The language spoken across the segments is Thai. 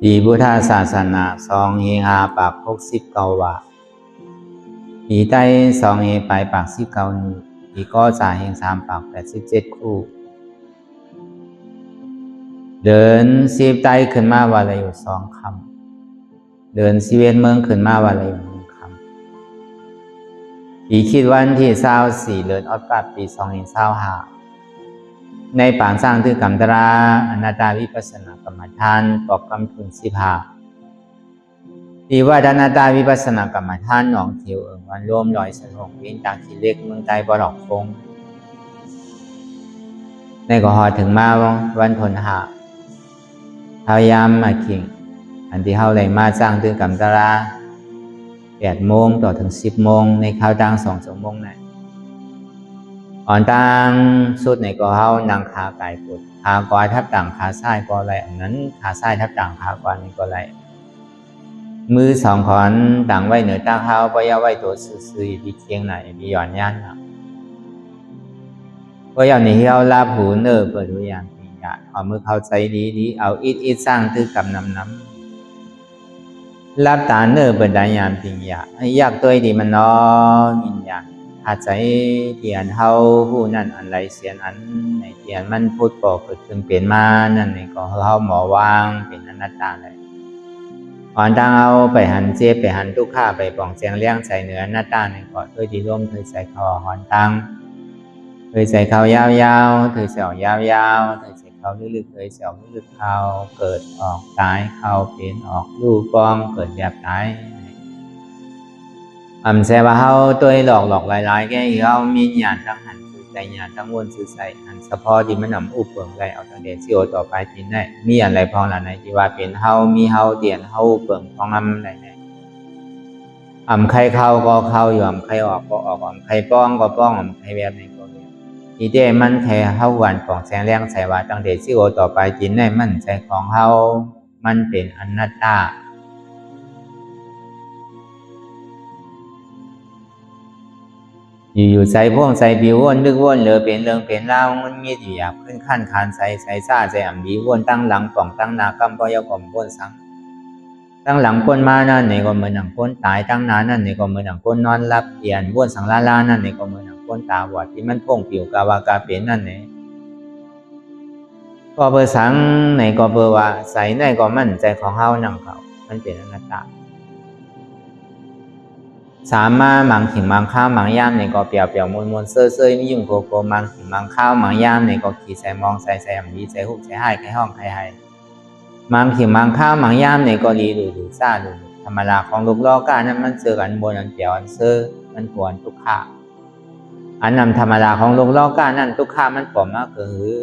ปีพุทธศาสนา2 เฮฮาปาก69 วาปีใต้2 เฮไปปาก19 นูปีก็จ่าเฮง3 ปาก87 คู่เดิน10 ไต้ขึ้นมาวันละอยู่2 คำเดิน11 เมืองขึ้นมาวันละอยู่1 คำปีคิดวันที่24 เดือนออดกัดปี2025ในปางสร้างทือกรรมตราอนาตาวิปัสสนากรรมฐานปอกกำทุน15ปีว่าอนาตาวิปัสสนากรรมฐานหนองเทียววันร่วมลอยสลงวิ่งจากที่เล็กเมืองใต้บ่อดอกฟงในก็หอถึงมาวันทนหาพยายามมาขิงอันที่เฮาเลยมาสร้างทือกรรมตรา8 โมงต่อถึง10 โมงในข้าวดัง2 ชั่วโมงนะอ่อนต่างสุดในก็เฮานั่งขาไก่ปุดขากวาทับต่างขาซ้ายก็ไหลอันนั้นขาซ้ายทับต่างขากวานี่ก็ไหลมือ2 ขอนต่างไว้เหนือตาเฮาบ่อย่าไว้ตัวซื่อๆที่เคียงไหนมีหย่อนยันนะบ่อย่านี่เฮาลาบหูเน้อเปิดดูอย่างนี้อย่าเอามือเข้าใจดีๆเอาอิดสร้างตื้อกำน้ำรับตาเน้อเปิดได้ยามจริงอย่าให้ยากตัวดีมันน้อมินอย่างอาใจเทียนเฮาผู้นั่นอันไรเสียนอันในเทียนมันพูดบอกเกิดขึ้นเปลี่ยนมานั่นนี่ก็เฮาหมอวางเป็นอนัตตาเลยอ่อนตั้งเอาไปหันเจ็บไปหันทุกข้าไปป่องแจงเลี้ยงใส่เนื้อหน้าตาในก่อด้วยดีร่มเคยใส่คอหอนตั้งเคยใส่เขายาวๆเคยใส่ออกยาวๆเคยใส่เขาลึกๆเคยใส่ออกลึกๆเขาเกิดออกตายเขาเป็นออกลูกปองเกิดแบบตายแสดงว่าเฮาตัวหลอกหลายๆแก่เฮามีญาณทั้งหันสื่อใจญาณทั้งมวลสื่อใส่หันเฉพาะที่มันนำอุปเปิงได้เอาตั้งเดชสิโอต่อไปที่ไหนมีอะไรพองล่ะในที่ว่าเป็นเฮามีเฮาเตียนเฮาเปิงพองได้ไหนใครเข้าก็เข้าอยู่ใครออกก็ออกใครป้องก็ป้องใครแบบนี้ก็แบบอีเดมันแท้เฮาหวานของแสงแรงใส่ว่าตั้งเดชสิโอต่อไปที่ไหนมันใจของเฮามันเป็นอนัตตาอยู่ใส่พวงใส่ผิววนนึกวนเหลือเป็นเรื่องเป็นราวมันมีอยู่อยากขึ้นขั้นคานใส่ซ่าใส่บีวนตั้งหลังป่องตั้งหน้ากำปอยกมวนสังตั้งหลังก้นมานั่นนี่ก็เหมือนหนังก้นตายตั้งหน้านั่นนี่ก็เหมือนหนังก้นนอนรับเปลี่ยนวนสังลานั่นนี่ก็เหมือนหนังก้นตาบอดที่มันพ่งผิวกาวากาเป็นนั่นนี่ก็เบอร์สังในก็เบอร์ว่าใส่ในก็มั่นใจของเฮานั่งเขามันเป็นอนัตตาสามารถมังขิงมังข้าวมังย่ามในก็เปียวมวนเซ่อมียุ่งโกมังขิงมังข้าวมังย่ามในก็ขี่ใส่มองใส่ดีใส่หุบใส่ให้ใครห้องใครให้มังขิงมังข้าวมังย่ามในก็ดีดูซ่าดูธรรมดาของลูกล้อก้านั้นมันเจอกันบนอันเปียวอันเซ่อมันควรทุกข้าอันนำธรรมดาของลูกล้อก้านั้นทุกข้ามันปลอมมากก็หือ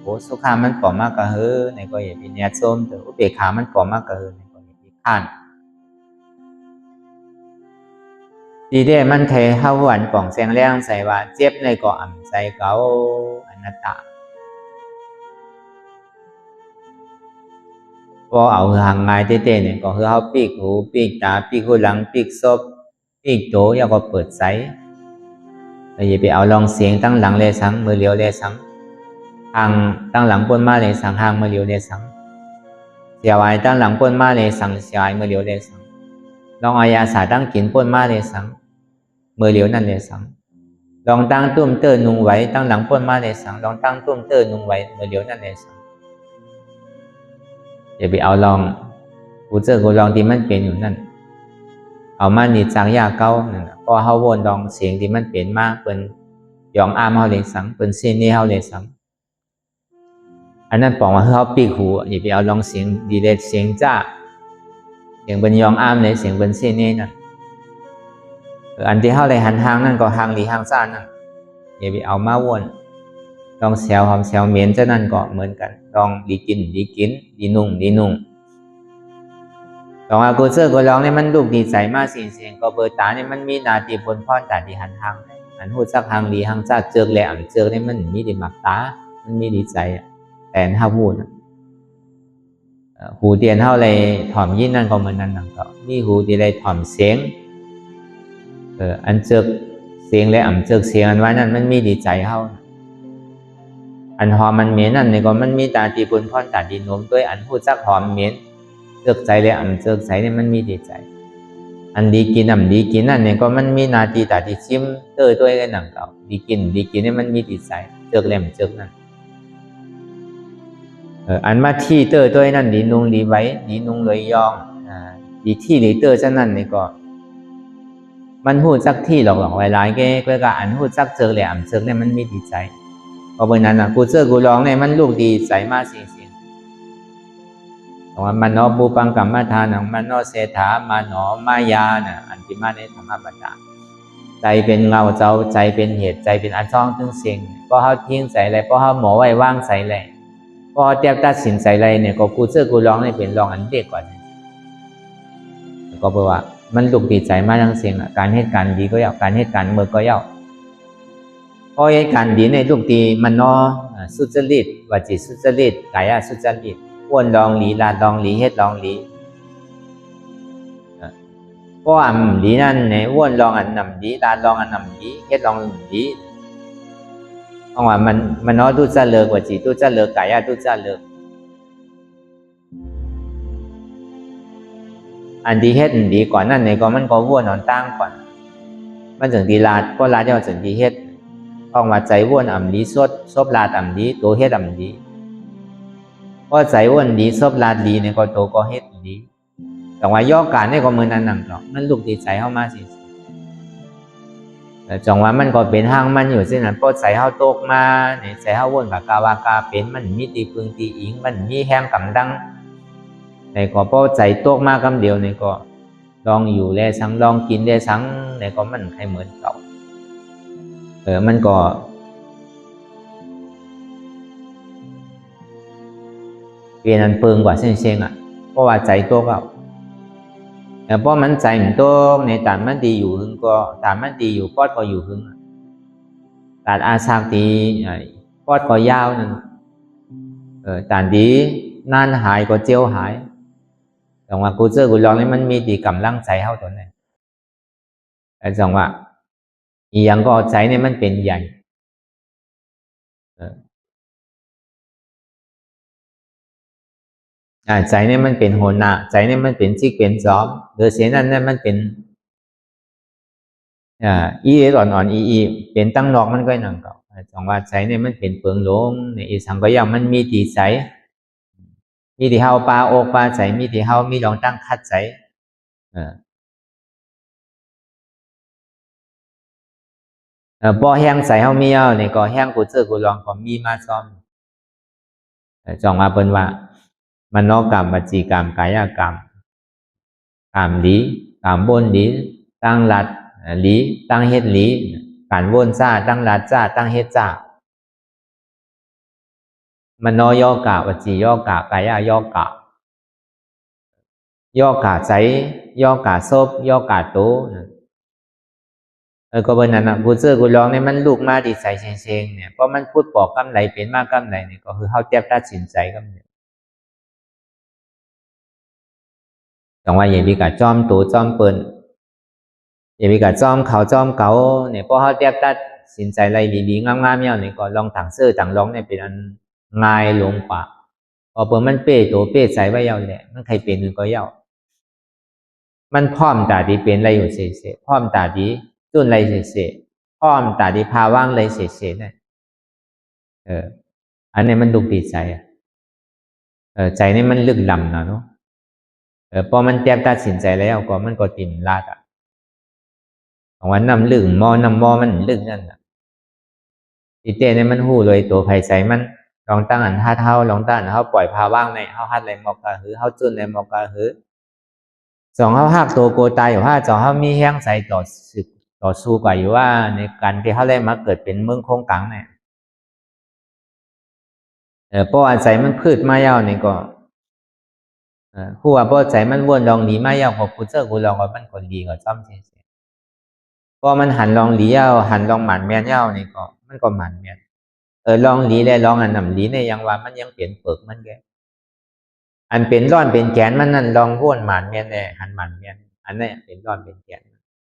โหสุขามันปลอมมากก็หือในก็อย่าไปเนี่ยส้มแต่อุเบกขามันปลอมมากก็หือในก็อย่าไปข้านดีเด้มันเทเฮาหวันป่องแสงแรงใส่ว่าเจ็บในก็ใส่เกาอนัตตาพอเอาห่างไงเต้ๆเนี่ยก็คือเฮาปีกหูปีกตาปีกหูหลังปีกศพปีกโตแล้วก็เปิดใสแต่อย่าไปเอาลองเสียงตั้งหลังเลยสังมือเลียวเลยสังห่างตั้งหลังปนมาเลยสังห่างมือเลียวเลยสังเสียวไอ้ตั้งหลังปนมาเลยสังเสียวไอ้มือเลียวเลยสังลองอายาสาตั้งกินปนมาเลยสังมือเหลียวนั่นเลยสังลองตั้งตุ้มเตอร์นุงไว้ตั้งหลังพ้นมาเลยสังลองตั้งตุ้มเตอร์นุงไว้มือเหลียวนั่นเลยสังอย่าไปเอาลองกูเจอกูลองที่มันเป็นอยู่นั่นเอามานิจังยาเก้านั่นพอเฮาวนลองเสียงที่มันเป็นมากเป็นยองอามเฮาเลยสังเป็นเซนี่เฮาเลยสังอันนั้นบอกว่าเฮาปีกหูอย่าไปเอาลองเสียงดีเลเสียงจ้าเสียงเป็นยองอามเลยเสียงเป็นเซนี่นั่นอันที่เฮาเลยหันทางนั่นก็ทางหลีทางซ่านั่นอย่าไปเอามาวนลองแซวหอมแซวเหม็นเจ้านั่นก็เหมือนกันลองดีกินดีนุ่งลองอากูเซอร์ก็ลองเนี่ยมันลูกดีใจมากเสียงก็เบอร์ตาเนี่ยมันมีนาทีบนพ่อตาที่หันทางอันหูสักทางหลีทางซ่าเจอแหลมเจอเนี่ยมันมีดีหมักตามันมีดีใจแต่ถ้าพูดหูเตียนเฮาเลยถ่อมยินนั่นก็เหมือนนั่นก็มีหูที่เลยถ่อมเสียงอันเจอเสียงและเจอเสียงอันว่านั่นมันมีดีใจเฮาอันหอมมันเหม็นนั่นนี่ก็มันมีตาตีปุนพ่อนตาดีนมด้วยอันพูดซักหอมเหม็น เจือกใจเลยเจือกใจเนี่ยมันมีดีใจอันดีกินดีกินนั่นเนี่ยก็มันมีนาทีตาที่ชิมเตอตัวกันหนังเก่าดีกินเนี่ยมันมีดีใจเจือกเล่มเจือกนั่นอันมาที่เตอตัวนั่นดีนุงดีไว้ดีนุงเลยยองดีที่ดีเตอร์ฉะนั้นนี่ก็มันหูจักที่หลอกหลายๆแกก็อันหูจักเจอแหลมเจอเนี่ยมันมีดีใจเพราะวันนั้นนะกูเจอกูร้องเนี่ยมันลูกดีใจมากสิ่งแต่ว่ามันนอบูปังกัมมาทานังมันนอเศรษฐามันนอมายาน่ะอันที่มาในธรรมบัญญัติใจเป็นเงาเจ้าใจเป็นเหตุใจเป็นอันช่องถึงสิ่งเพราะเขาทิ้งใส่อะไรเพราะเขาหมอไว้ว่างใส่อะไรเพราะเตียบตัดสินใส่อะไรเนี่ยก็กูเจอกูร้องเนี่ยเป็นรองอันเด็กกว่าก็เพราะว่ามันลูกดีใจมากทั้งสิ่งการเหตุการณ์ดีก็ยาวการเหตุการณ์เมื่อก็ยาวเพราะเหตุการณ์ดีในลูกดีมันนอสุจริตวจีสุจริตกายสุจริตอ้วนลองหลีลาลองหลีเฮ็ดลองหลีก็หลีนั่นเนี่ยอ้วนลองอันนำหลีลาลองอันนำหลีเฮ็ดลองหลีเพราะว่ามันนอตุจะเลิกวจีตุจะเลิกกายตุจะเลิกอันดีเฮ็ดดีก่อนนั่นเนี่ยก็มันก็อ้วนนอนตั้งก่อนมันถึงดีลาดก็ลาดจะถึงดีเฮ็ดออกมาใจอ้วนหลีซบลาดหลีตัวเฮ็ดหลีก็ใจอ้วนดีซบลาดดีเนี่ยก็โตก็เฮ็ดดีแต่ว่าย่อการเนี่ยก็มือนั่นหนังหรอกมันลูกดีใจเข้ามาสิแต่จังว่ามันก็เป็นห้างมันอยู่เช่นนั้นพอใจเข้าโตกมาเนี่ยใจเข้าอ้วนกับกาวากาเป็นมันมีตีพึงตีอิงมันมีแห้งกำดังในก็พอใจโตกมากำเดียวเนี่ยก็ลองอยู่แลสังลองกินแลสังเนี่ยก็มันให้เหมือนเก่ามันก็เปลี่ยนอันเปิงกว่าเช่นเพราะว่าใจโตกเอาแต่พอมันใจมันโตกในตานมันดีอยู่หึงก็ตานมันดีอยู่ปอดก็อยู่หึงตานอาสากดีปอดก็ยาวนึงตานดีนานหายก็เจียวหายแต่ว่ากูเจอกูลองนี่มันมีดีกำลังใจเท่าตัวนี้แต่จังว่าอีอย่างก็ใจเนี่ยมันเป็นใหญ่ใจเนี่ยมันเป็นโหนาใจเนี่ยมันเป็นจิกเป็นซ้อมโดยเสียนั้นเนี่ยมันเป็นอีอ่อนอีเป็นตั้งนอกมันก็หนังเก่าจังว่าใจเนี่ยมันเป็นเปลืองลงในอีสังก็ยังมันมีตีใจมีที่เฮาปลาโอกปลาใจมีที่เฮามีลองตั้งคัดใจพอแห้งใส่เฮามีเอาเนี่ยก็แห้งกูเจอกูลองก็มีมาซ้อมจองมาเป็นว่ามโนกรรมวจีกรรมกายกรรมกรรมดีกรรมบนดีตั้งหลัดหลีตั้งเฮ็ดหลีการวนซ่าตั้งหลัดซ่าตั้งเฮ็ดซ่ามโนโยกะวจีโยกะกายโยกะโยกะใจโยกะซบโยกะโตก็เป็นนั้นนะกูเจอกูลองเนี่ยมันลูกมาดีใจเชงเนี่ยเพราะมันพูดบอกกำไรเป็นมากกำไรเนี่ยก็คือเขาเจ็บตัดสินใจกำไรจังว่าอย่างมีการจอมตัวจอมเปิลอย่างมีการจอมเขาจอมเก่าเนี่ยพอเขาเจ็บตัดสินใจอะไรดีๆงามๆเนี่ยก็ลองถังเสื้อถังร้องเนี่ยเป็นอันง่ายลงกว่าพอเปิดมันเป้ตัวเป้ใส่ไว้ยาวแหละมันใครเป็นหนึ่งก็ยาวมันพร้อมตาดีเป็นอะไรอยู่เสียพร้อมตาดีจุนอะไรเสียพร้อมตาดีพาว่างอะไรเสียเนี่ยอันนี้มันดุดีใจใจนี่มันลึกลำนะเนาะพอมันเตรียมตัดสินใจแล้วก็มันก็ติ่มลาดของวันนำลึกมอนำมอมันลึกนั่นอีเต้เนี่ยมันหูเลยตัวไผ่ใจมันลองตั้งอันท่าเท้าลองตั้งอันเขาปล่อยพาว่างในเขาฮัดอะไรมอกะหือเขาจุนอะไรมอกะหือสองเขาหักตัวโกตายอยู่ห้าสองเขามีแห้งใส่ต่อสู้กว่าอยู่ว่าในการที่เขาได้มาเกิดเป็นเมืองโคงกังเนี่ยเพราะอาศัยมันพืชมายาวนี่ก็ผู้ว่าเพราะใจมันวนลองหลีมายาวพอผู้เจอกูลองว่ามันคนดีกว่าจ้อมเฉยพอมันหันลองหลียาวหันลองหมันแมนยาวนี่ก็มันก็หมันแมนลองหลีและลองอันนำหลีในยังว่ามันยังเปลี่ยนเปิกมันแกอันเป็นร้อนเป็นแกนมันนั่นลองวนหมันแมนแน่หันหมันแมนอันนี้เป็นร้อนเป็นแกน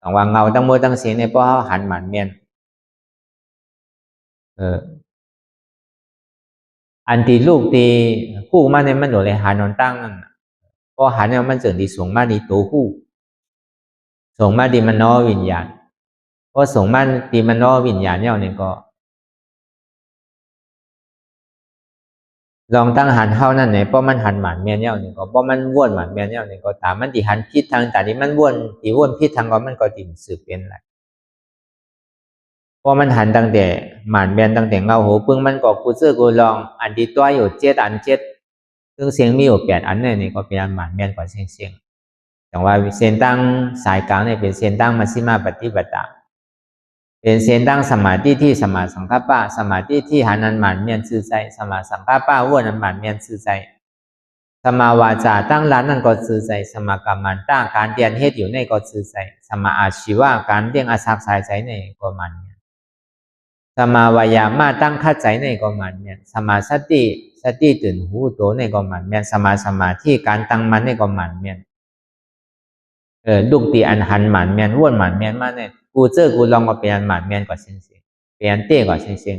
ต้องว่าเงาตั้งมือตั้งเสียงในเพราะหันหมันแมนอันที่ลูกตีคู่มาในมันหนูเลยหานอนตั้งนั่น พอหันเนี่ยมันจึงดีส่งมาดีตัวหู้ส่งมาดีมันนอวิญญาณพอส่งมาดีมันนอวิญญาณเนี่ยก็ลองตั้งหันเข้านั่นเนี่ยเพราะมันหันหมันเมียเนี่ยก็เพราะมันว่นหมันเมียเนี่ยก็ตามมันที่หันพิษทางแต่ที่มันว่นที่ว่นพิษทางก็มันก็ติ่มสืบเป็นไรเพราะมันหันตั้งแต่หมันเมียตั้งแต่เงาหูปึ้งมันก็กูซื้อกูลองอันที่ตัวอยู่7 อันซึ่งเสียงมีอยู่8 อันเนี่ยก็เป็นอันหมันเมียกว่าเสียงแต่ว่าเส้นตั้งสายกลางเนี่ยเป็นเส้นตั้งมัชฌิมาปฏิปทาเป็นเส้นตั้งสมาธิที่สมาสังกัปปะสมาธิที่หันอันหมันเมียนซื่อใจสมาสังกัปปะว่นอันหมันเมียนซื่อใจสมาวาจาตั้งร้านนั่นก็ซื่อใจสมากรรมันตั้งการเตียนเฮ็ดอยู่ในก็ซื่อใจสมาอาชีวะการเตียงอาศักสายใจในก็มันเนี่ยสมาวายามาตั้งคัดใจในก็มันเนี่ยสมาสติตื่นหูโตในก็มันเนี่ยสมาธิการตั้งมันในก็มันเนี่ยดุกตีอันหันหมันเมียนว่นหมันเมียนมาเนี่ยกูเจอกูลองก็เปลี่ยนหมันเมียนกว่าเสียงเปลี่ยนเต้กว่าเสียง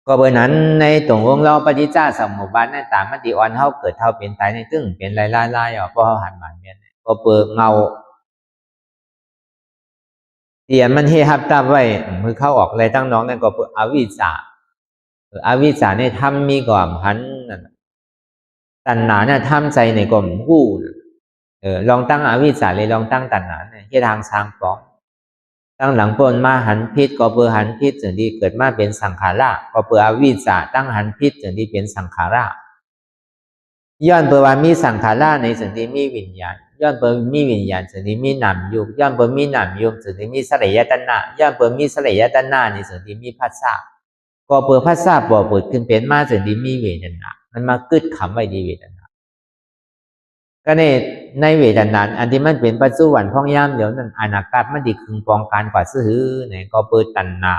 ก็เบอร์นั้นในตรงวงเราปฏิจจสมุปบาทในตามมันติอ่อนเฮาเกิดเฮาเป็นตายในตึ้งเป็นลายๆเพราะเฮาหันหมันเมียนก็เปิดเงาเตียนมันเฮฮับตาไว้มือเข้าออกอะไรตั้งน้องนั่นก็เปิดอวิชชาในธรรมมีก่อมหันตัณหาเนี่ยทำใจในก่อมหู้ลองตั้งอวิชชาเลยลองตั้งตัณหาเนี่ยที่ทางสร้างปองตั้งหลังปนมาหันพิษก็เปิดหันพิษจึงที่เกิดมาเป็นสังขาระก็เปิดอวิชชาตั้งหันพิษจึงที่เป็นสังขาระย้อนเปิดว่ามีสังขารในจึงที่มีวิญญาณย้อนเปิดมีวิญญาณจึงที่มีนามยุย้อนเปิดมีนามยุจึงที่มีสลายตนะย้อนเปิดมีสลายตนะในจึงที่มีภัสสะก็เปิดภัสสะบ่เปิดขึ้นเป็นมาจึงที่มีเวทนามันมากึดคำไว้ดีเวทนาก็ในเวทนาอันที่มันเป็นปัจจุบันพ่องย่ำเดี๋ยวนั้นอนาคตมันดีคึงปองการกว่าซื้อเนี่ยก็เปิดตัณหา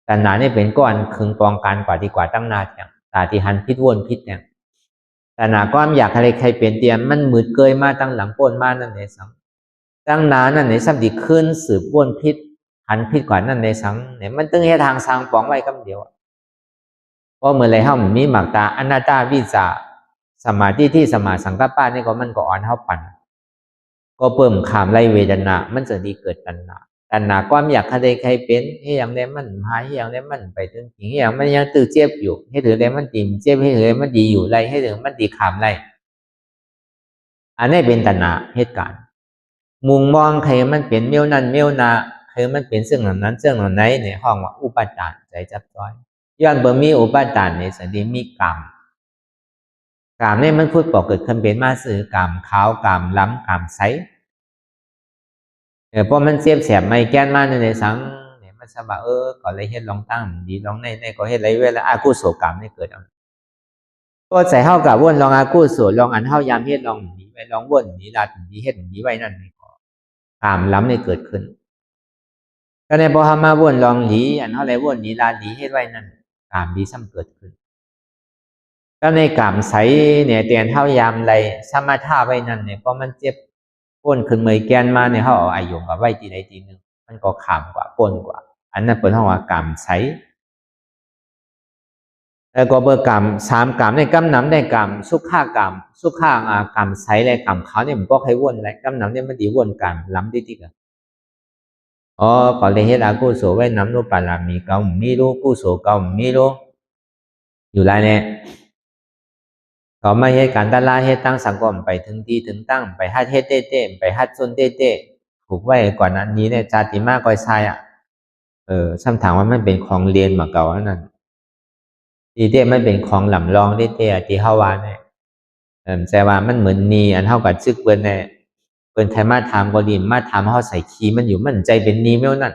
เนี่ยเป็นก้อนคึงปองการกว่าดีกว่าตั้งนาอย่างตาที่หันพิษวนพิษเนี่ยแต่หนาความอยากใครเป็นเตียมมันมืดเกยมาตั้งหลังปนมานั่นในสังตั้งนานั่นในสัมดีขึ้นสืบวนพิษหันพิษกว่านั่นในสังเนี่ยมันตึงให้ทางสร้างปองไว้คำเดียวเพราะเมื่อไรเฮามีหมักตาอนาตาวิจาสมาธิที่สมาสังกัปปะนี่ก็มันก็อ่อนเฮาปั่นก็เพิ่มขามไล่เวทนามันจะดีเกิดตัณหาความอยากใครเป็นให้อย่างใดมันหายให้อย่างใดมันไปถึงจริงให้อย่างมันยังตื่นเจ็บอยู่ให้ถือใดมันติ่มเจ็บให้ถือมันดีอยู่ไรให้ถือมันดีขามไรอันนี้เป็นตัณหาเหตุการณ์มุงมองใครมันเป็นเมียวนั่นเมียวนาใครมันเป็นซึ่งนั้นซึ่งไหนในห้องว่าอุปาทานใจจับจ้อยย้อนบ่มีอุปาทานในสันติมีกรรมนี่มันพูดบอกเกิดขึ้นเป็นมาสื่อกรรมขาวกรรมล้ำกรรมใสเพราะมันเสียบแสบไม่แก้นมาในสังเนี่ยมันสบายก็เลยเฮ็ดลองตั้งดีลองในก็เฮ็ดไรเวลาอากุศลกรรมนี่เกิดเอาก็ใส่เฮากับว่นลองอากุศลลองอันเฮายามเฮ็ดลองดีไว้ลองว่นดีลาดีเฮ็ดดีไว้นั่นนี่ก็กรรมล้ำนี่เกิดขึ้นก็ในพอเฮามาว่นลองดีอันเฮาไรว่นดีลาดีเฮ็ดไว้นั่นกรรมดีซ้ำเกิดขึ้นก็ในกรรมใสเนี่ยเตียนเฮายามไรสมาธิไว้นั่นเนี่ยเพราะมันเจ็บป้นขึ้นเมยแกนมาเนี่ยเขาเอาอายุกับไว้ทีใดทีหนึ่งมันก็ขามกว่าป้นกว่าอันนั้นเป็นห้องว่ากรรมใช้แล้วก็เบอร์กรรม3 กรรมในกรรมน้ำได้กรรมสุขากรรมกรรมใช้และกรรมเขาเนี่ยมันก็ให้วนและกรรมน้ำเนี่ยมันดีวนกรรมล้ำที่กันก่อนเลยเฮ็ดอากุศลไว้น้ำรูปารามีเก่ามีรู้กุศลเก่ามีรู้อยู่ไรเนี่ยก็ไม่ให้การตลาดให้ตั้งสังคมไปถึงที่ถึงตั้งไปฮัดเฮ็ดเต้ไปฮัดซนเต้ถูกไว้ก่อนนั้นนี้เนี่ยจาติมาก้อยชายซ้ำถามว่ามันเป็นของเรียนมาเก่านั่นดีเต้มันเป็นของหล่ำรองเต้ที่เฮาวาเนี่ยแต่ว่ามันเหมือนนีอันเฮากับชึกเปิ้นเนี่ยเปิ้นไทยมาถามก็ดีมาถามเฮาใส่ขี้มันอยู่มันใจเป็นนีเมียวนั่น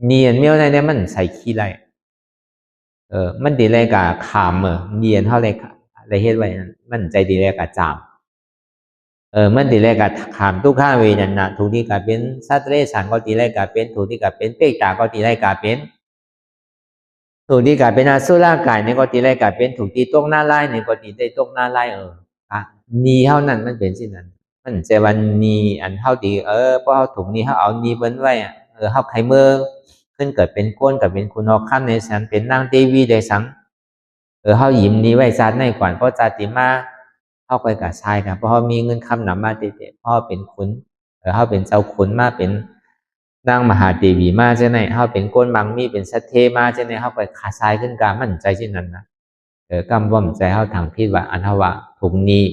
นีอันเมียวนั่นเนี่ยมันใส่ขี้ไรมันดีเลยกับขามนีอันเฮาเลยเฮ็ดไว้นั่นมันใจดีเลยกับจามมันดีเลยกับขามทุกข้าเวนันนะถูกที่กับเป็นสัตว์เลี้ยงสันก็ตีเลยกับเป็นถูกที่กับเป็นเปกตาก็ตีเลยกับเป็นถูกที่กับเป็นอาสุรากายเนี่ยก็ตีเลยกับเป็นถูกที่ตกหน้าไล่เนี่ยก็ตีได้ตกหน้าไล่นีเท่านั้นมันเป็นสิ่งนั้นมันจะวันนีอันเท่าดีเพราะเขาถูกนีเขาเอานีเบิ้นไว้เขาไขเมื่อขึ้นเกิดเป็นก้นกับเป็นคุณออกขั้นในสันเป็นนางเทวีได้สัง เขายิ้มนี้ไว้ชาติในก่อนเพราะชาติมาเขาไปกับชายครับเพราะเขามีเงินคำนำมาเด็ดๆพ่อเป็นขุนเขาเป็นเจ้าขุนมาเป็นนางมหาเทวีมาใช่ไหมเขาเป็นก้นมังมีเป็นสัตเทมาใช่ไหมเขาไปขาชายขึ้นการมั่นใจเช่นนั้นนะกำว่อมใจเขาทางพิษว่าอันทว่าถูกนี้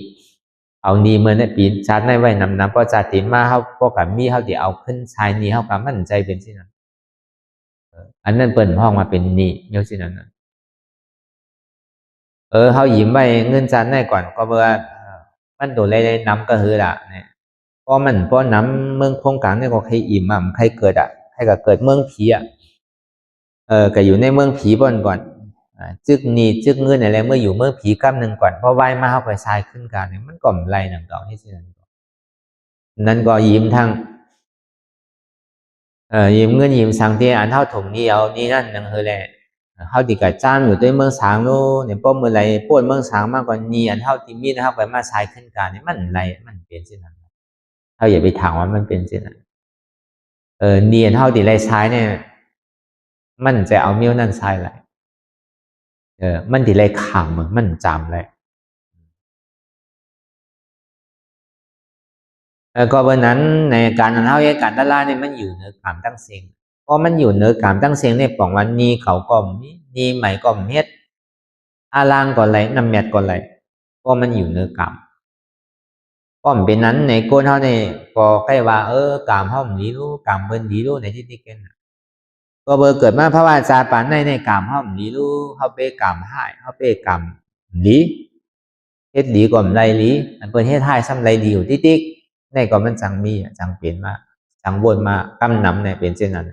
เอานี้เมื่อในปีชาติในไว้นำเพราะชาติมาเขาพวกกับมีเขาเดี๋ยวเอาขึ้นชายนี้เขากับมั่นใจเป็นเช่นนั้นอันนั้นเปิดห้องมาเป็นนี้เยอะเช่นนั้นเขายิ้มไว้เงินจานได้ก่อนก็เบื่อมันโดนเลยน้ำก็คือละเนี่ยเพราะน้ำเมืองโครงกลางเนี่ยก็ใครอิ่มใครเกิดใครก็เกิดเมืองผีก็อยู่ในเมืองผีก่อนจึกนีจึกเงินอะไรเมื่ออยู่เมืองผีกำหนึ่งก่อนเพราะไหวมาเข้าไปทรายขึ้นกันเนี่ยมันก็มไรหนังต่อให้เช่นนั้นก็ยิ้มทั้งยิ้มเงินยิ้มสังเทียอันเท่าถงนี้เอานี่นั่นนังเฮแหละเขาดีกับจ้ามอยู่ด้วยเมืองสางโน่เนี่ยป้อมเมื่อไรป้วนเมืองสางมากกว่านี้อันเท่าที่มีนะครับไปมาทรายขึ้นกันเนี่ยมันไรมันเป็นเช่นนั้นเขาอย่าไปถามว่ามันเป็นเช่นนั้นเนียนเท่าที่ไรทรายเนี่ยมันจะเอาเมี้ยวนั่นทรายไรมันที่ไรขำมันจำเลยก็เพราะนั้นในการนั้นเท่าการตลาดเนี่ยมันอยู่เหนือกามตั้งเสียงเพราะมันอยู่เหนือกามตั้งเสียงเนี่ยปองวันนี้เขาก็มีใหม่ก็เฮ็ดอาลางก่อนไรน้ำเม็ดก่อนไรเพราะมันอยู่เหนือกามก็เป็นนั้นในโกนเท่าเนี่ยก็ใกล้ว่ากามเท่าดีรู้กามเบิ้นดีรู้ในที่ที่กันก็เบอร์เกิดมาเพราะว่าจาปานในกามเท่าดีรู้เขาเป้กามหายเขาเป้กามดีเฮ็ดดีก่อนไรดีอันเป็นเฮ็ดหายซ้ำไรดีอยู่ติ๊กในก็มันจังมีจังเปลี่ยนมาจังวนมากำนำในเป็นเช่นนั้น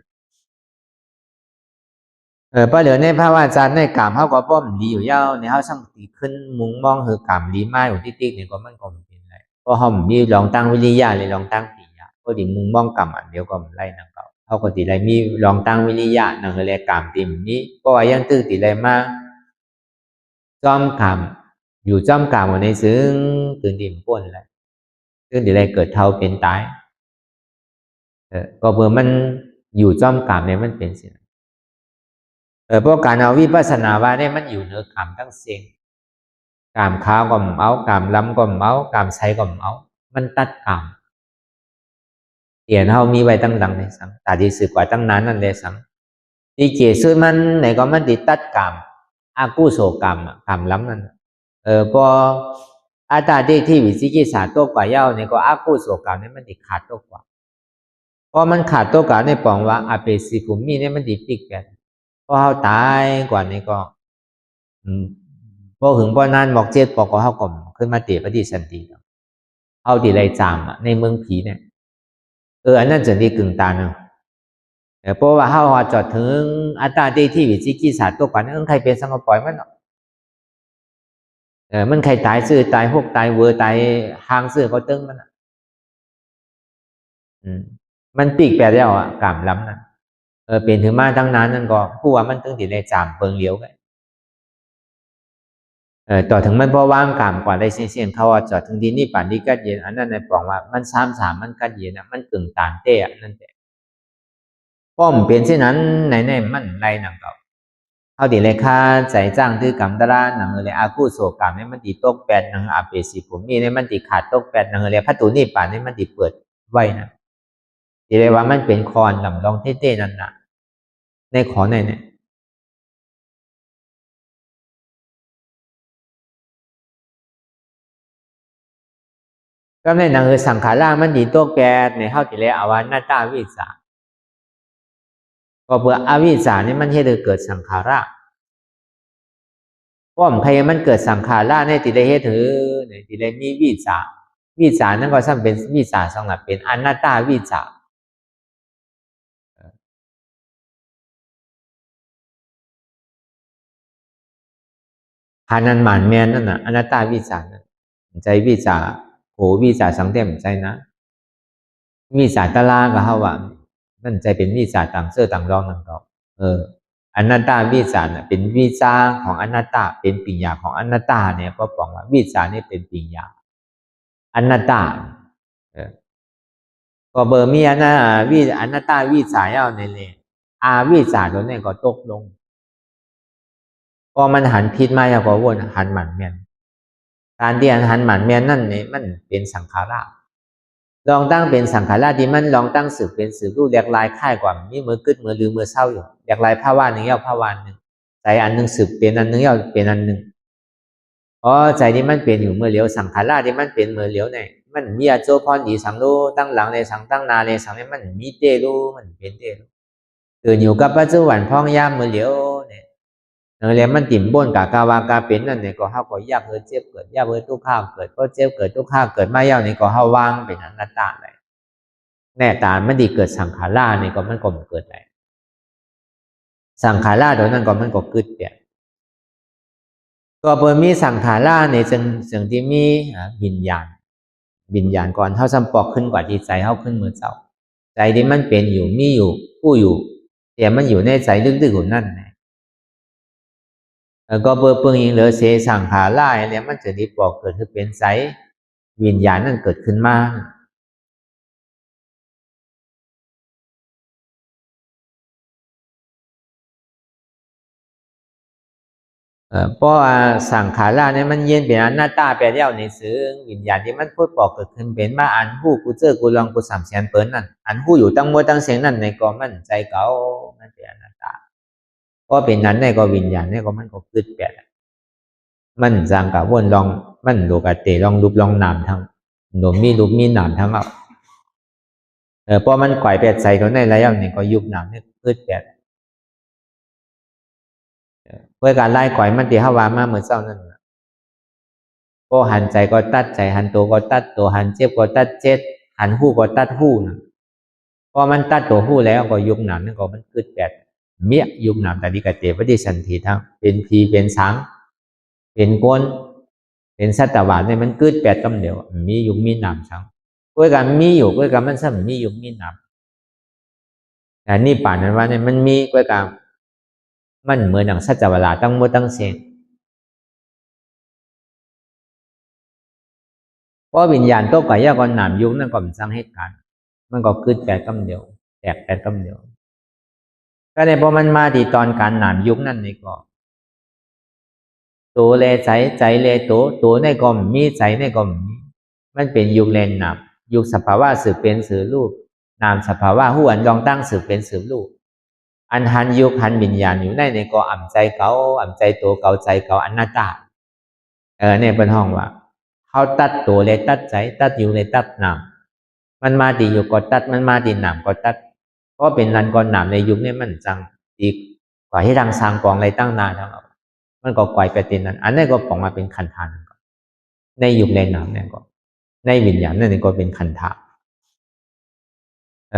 เพราะเดี๋ยวในภาวะจารย์ในกามเขาก็ป้อมดีอยู่ยาวในเขาสั่งตีขึ้นมุงมองคือกามดีมากอยู่ติ๊กเนี่ยก็มันก็เป็นไรเพราะเขามีลองตั้งวิริยะเลยลองตั้งปียะก็ดีมุงมองกามอันเดียวก็มันไล่นังเขาก็ตีไรมีลองตั้งวิริยะนังเลยกามติมนี้ก็ยังตื้อตีไรมาจอมกามอยู่จอมกามวันในซึ้งตื่นดิมป้นเลยซึ่งตีไรเกิดเท่าเป็นตายก็เพื่อมันอยู่จอมกามเนี่ยมันเป็นสิ่งเพราะการเอาวิปัสสนาว่าเนี่ยมันอยู่เหนือกามทั้งเสียงกามขาวก็เมากามล้ำก็เมากามใช้ก็เมามันตัดกามเตียนเฮามีไว้ตั้งดังในสังตาดีสึกกว่าตั้งนานนั่นเลยสังที่เจซื้อมันไหนก็มันติดตัดกามอากูโสกามกามล้ำนั่นพออาตาดีที่วิจิกิจศาสตร์ตัวกว่าเย้าเนี่ยก็อากูโสกามเนี่ยมันติดขาดตัวกว่าพอมันขาดตัวกว่าในปองว่าอาเปสิภูมิเนี่ยมันติดปิกแกพอเขาตายกว่านี้ก็พอถึงพอนานบอกเจ็ดปอกก็เขาก่อมขึ้นมาเตะปฏิสันติเอาตีไรจามในเมืองผีเนี่ยอันนั้นจะดีกึ่งตาเนาะเพราะว่าเขาจอดถึงอัตราดีที่วิจิกิจศาสตร์ตัวก่อนนั้นใครเป็นสังกปล่อยมันมันใครตายซื้อตายพวกตายเวอร์ตายหางซื้อเขาตึ้งมันมันปีกแปดแล้วกามล้ำนะเปลี่ยนถึงมาตั้งนานนั่นก็ผู้ว่ามันตึ้งติดเลยจามเปิงเลี้ยวกันต่อถึงมันพอว่างกามกว่าได้เสียนเขาจอดถึงที่นี่ป่านนี้กัดเย็นอันนั้นในปองว่ามัน3-3มันกัดเย็นมันกึ่งตานเต้นั่นแหละป้อมเป็นเช่นนั้นในมันไรหนังเก่าเขาดีเลยค่าใจจ้างทือกรรมตระหนังเลยอากูโศกรรมนี่มันตีตกแปดหนังอาเปสีผมนี่เนี่ยมันตีขาดตกแปดหนังเลยพัตุนี่ป่านนี่มันตีเปิดไว้นะดีเลยว่ามันเป็นคอนลำลองเต้ๆนั่นน่ะในขอในเนี่ยก็ในหนังสังขารามันตีตกแปดในเขาตีเลยเอาว่าหน้าตาวิสาก็เพื่ออวิสานี่มันให้เกิดสังขาราป้อมใครมันเกิดสังขาราในติเลยเหตุถือในติเลยมีวิสานั่นก็ซ้ำเป็นวิสาสำหรับเป็นอนัตตาวิสาหานันหมานแมนนั่นน่ะอนัตตาวิสาใจวิสาโหวิสาสังเต็มใจนะวิสาตลาก็เขาว่านั่นใจเป็นวิสาต่างเสื้อต่างรองนั่นก็อนัตตาวิสาเป็นวิสาของอนัตตาเป็นปิญญาของอนัตตาเนี่ยก็บอกว่าวิสานี่เป็นปิญญาอนัตตาก็เบอร์มีอนัตตาวิสาเอาเนี่ยเลยอาวิสาตัวนี้ก็ตกลง พอมันหันผิดมาแล้วก็วนหันหมันแม่นการที่หันหมันแม่นนั่นนี่มันเป็นสังขาราลองตั้งเป็นสังขาราที่มันลองตั้งสืบเป็นสืบรูปแหลกลายค่ายกว่ามีมือกึดมือลือมือเศร้าอยู่แหลกลายภาวะหนึ่งเย้าภาวะหนึ่งใจอันหนึ่งสืบเป็นอันหนึ่งเย้าเป็นอันหนึ่งอ๋อใจที่มันเป็นอยู่เมื่อเหลียวสังขารราที่มันเป็นเมื่อเหลียวเนี่ยมันมีอาโจพรดีสังรู้ตั้งหลังในสังตั้งนาในสังเนี่ยมันมีเตรู้มันเป็นเตรู้ตื่นอยู่กับปัจจุบันพ้องย่ามเมื่อเหลียวเนี่ยเรียนมันติ่มบ่นกากาวากาเป็นนั่นเนี่ยก็เฮาก็ยากเจ็บเกิดยากทุกข้าวเกิดก็เจ็บเกิดทุกข้าวเกิดมาเย้านี่ก็เฮาวางเป็นอนัตตาเลยแน่ตามันดีเกิดสังขารรานี่ก็มันก็เกิดได้สังขารราตัวนั้นก็มันก็เกิดเปลี่ยนก็เปิดมีสังขารราในสิ่งที่มีวิญญาณก่อนเท่าซ้ำปอกขึ้นกว่าที่ใจเท่าขึ้นมือเจ้าใจที่มันเป็นอยู่มีอยู่ผู้อยู่แต่มันอยู่ในใจลึกๆของนั่นไงก็เปิดเปิงยิงเหลือเสสังขารราเนี่ยมันจะได้ปอกเกิดขึ้นเป็นใจวิญญาณนั่นเกิดขึ้นมาเพราะว่าสังขารเนี่ยมันเย็นเป็นอนัตตาแปลเดียวในสื่อวิญญาณที่มันพูดบอกเกิดขึ้นเป็นมาอันหู้กูเจอกูลองกูสามเสียนเปิ้นนั่นอันหู้อยู่ตั้งมัวตั้งเสียงนั่นในก็มันใจเก่ามันเป็นอนัตตาเพราะเป็นนั้นในก็วิญญาณในก็มันก็เกิดแปดมันจางกับวนลองมันโลกาเตลองรูปลองนามทั้งโนมีรูปมีนามทั้งเอาเพราะมันก่อยแปดใจตัวในระยะนี่ก็ยุบนามเนี่ยเกิดแปดเพื่อการไล่ก่อยมันตีห้าวามาเหมือนเศร้านั่นก็หันใจก็ตัดใจหันตัวก็ตัดตัวหันเจ็บก็ตัดเจ็บหันหู้ก็ตัดหู้นะพอมันตัดตัวหู้แล้วก็ยุบหนามนั่นก็มันเกิดแปดเมียยุบหนามแต่ดีกเตปฏิสันติทั้งเป็นพีเป็นสังเป็นก้นเป็นสัตวาเนี่ยมันเกิดแปดกำเดียวมียุบมีหนามสังเพื่อการมีอยู่เพื่อการมันซ้ำมียุบมีหนามแต่นี่ป่านนั้นว่าเนี่ยมันมีเพื่อการมันเหมือนดังสัจวลาตั้งมดตั้งเสียงเพราะวิญญาณตัวก่อยก่อนหนามยุบนั่นก็มันสร้างเหตุการณ์มันก็เกิดแปดกำเดียวแตกแปดกำเดียวก็เลยพอมันมาที่ตอนการหนามยุบนั่นนี่ก็ตัวเลใจเลตัวในกลมมีใจในกลมมีมันเป็นยุคเลนนามยุคสภาวะสืบเป็นสืบรูปนามสภาวะหูอันลองตั้งสืบเป็นสืบรูปอันหันยุคหันวิญญาณอยู่ในก็อ่ำใจเก่าอ่ำใจตัวเก่าใจเก่าอนัตตาเนี่ยเป็นห้องว่าเขาตัดตัวเลยตัดใจตัดอยู่เลยตัดนามมันมาดีอยู่ก็ตัดมันมาดีนามก็ตัดเพราะเป็นรันก่อนนามในยุคนี้มันจังดีกว่าที่ทางสร้างกองอะไรตั้งนานทั้งมันก็ไกวไปตินนั้นอันนี้ก็ปองมาเป็นขันธาในยุคในนามเนี่ยก็ในวิญญาณนั่นก็เป็นขันธา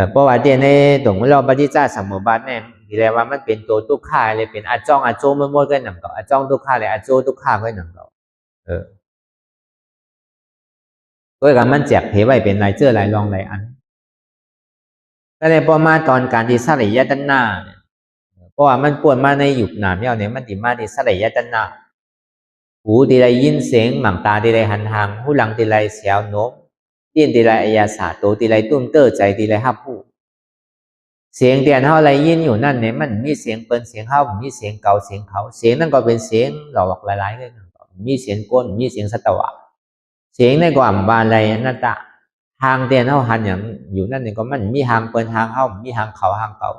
เพราะว่าเดี๋ยวในตรงเราปฏิจจสมุปบาทเนี่ยที่เรียกว่ามันเป็นตัวทุกข์าเลยเป็นอาจ้องอาโจมันหมดก็หนังก็อาจ้องทุกข์าเลยอาโจทุกข์าก็หนังก็ก็การมันแจกเพไว้เป็นรายเจอรายรองรายอันก็เลยพอมาตอนการที่สลายยตนาเนี่ยเพราะว่ามันปวดมาในยุคหนามเนี่ยมันติมาที่สลายยตนาหูทีไรยินเสียงหมั่งตาทีไรหันทางหูหลังทีไรเสียวโน้มเตี้ยนทีไรอายาสาโตทีไรตุ้มเตอร์ใจทีไรฮับผู้เสียงเตียนเฮาไรยินอยู่นั่นเนี่ยมันมีเสียงเปิ้นเสียงเฮามีเสียงเก่าเสียงเขาเสียงนั่นก็เป็นเสียงหลอกหลายๆเลยมีเสียงก้นมีเสียงสัตวะเสียงในความบาลัยนัตตะทางเตียนเฮาหันอย่างอยู่นั่นเนี่ยก็มันมีทางเปิ้นทางเฮามีทางเขาทางเก่า